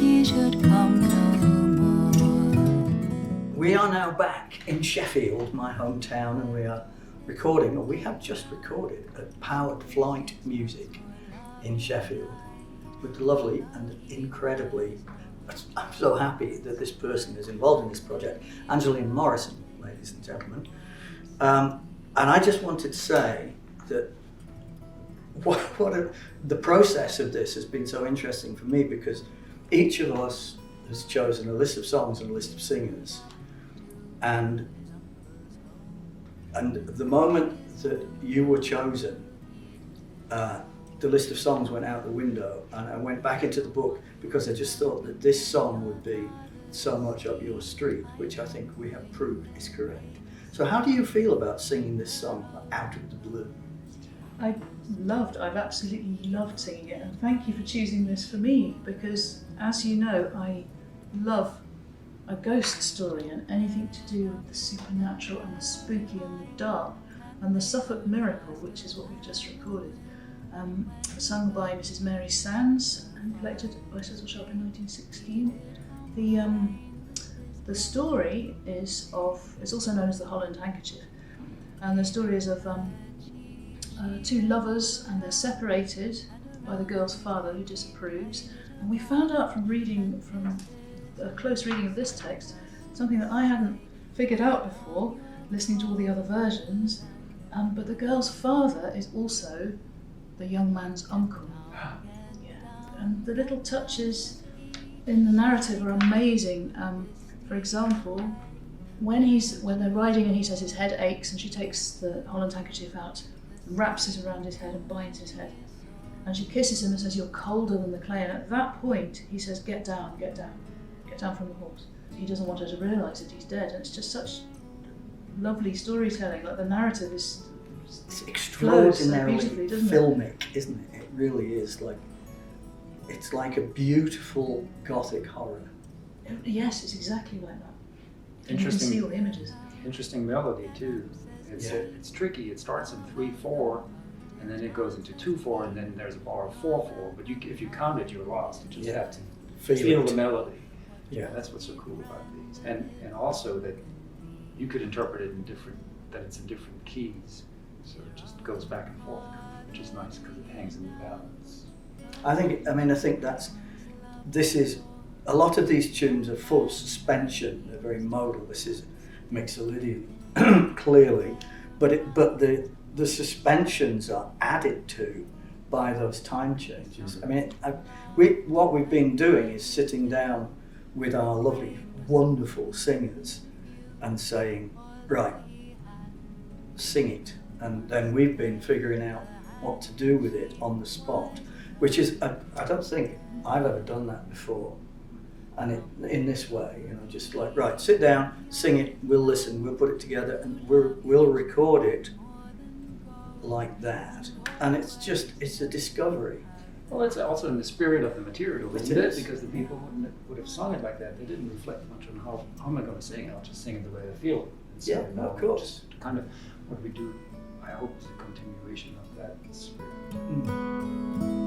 she should come no more. We are now back in Sheffield, my hometown, and we are recording, or we have just recorded, at Powered Flight Music in Sheffield with the lovely and incredibly, I'm so happy that this person is involved in this project, Angeline Morrison, ladies and gentlemen. And I just wanted to say that the process of this has been so interesting for me, because each of us has chosen a list of songs and a list of singers, and the moment that you were chosen, the list of songs went out the window, and I went back into the book because I just thought that this song would be so much up your street, which I think we have proved is correct. So how do you feel about singing this song out of the blue? I've absolutely loved singing it, and thank you for choosing this for me, because as you know, I love a ghost story and anything to do with the supernatural and the spooky and the dark. And the Suffolk Miracle, which is what we've just recorded, sung by Mrs. Mary Sands and collected by Cecil Sharp in 1916. The story is also known as the Holland Handkerchief, and the story is of two lovers, and they're separated by the girl's father, who disapproves. And we found out from a close reading of this text, something that I hadn't figured out before, listening to all the other versions, but the girl's father is also the young man's uncle. Yeah. And the little touches in the narrative are amazing. For example, when they're riding and he says his head aches, and she takes the Holland handkerchief out and wraps it around his head and binds his head, and she kisses him and says, "You're colder than the clay." And at that point he says, "Get down, get down, get down from the horse." He doesn't want her to realise that he's dead, and it's just such lovely storytelling. Like, the narrative is it's extraordinarily so beautifully, filmic, isn't it? It really is. It's like a beautiful Gothic horror. Yes, it's exactly like that. And Interesting. you can see all the images. Interesting melody too. It's tricky. It starts in 3/4, and then it goes into 2/4, and then there's a bar of 4/4. But if you count it, you're lost. You just have to feel the melody. Yeah, that's what's so cool about these, and also that you could interpret it that it's in different keys, so it just goes back and forth, which is nice because it hangs in the balance. I think this is a lot of these tunes are full of suspension. They're very modal. This is Mixolydian, clearly, but the suspensions are added to by those time changes. Mm-hmm. What we've been doing is sitting down with our lovely, wonderful singers and saying, right, sing it, and then we've been figuring out what to do with it on the spot, which is I don't think I've ever done that before. And in this way, just like, right, sit down, sing it, we'll listen, we'll put it together, and we'll record it like that. And it's a discovery. Well, it's also in the spirit of the material, isn't It it? is. Because the people would have sung it like that. They didn't reflect much on how am I going to sing it. I'll just sing it the way I feel it. Yeah, of course. Just kind of what we do, I hope, is a continuation of that spirit. Mm.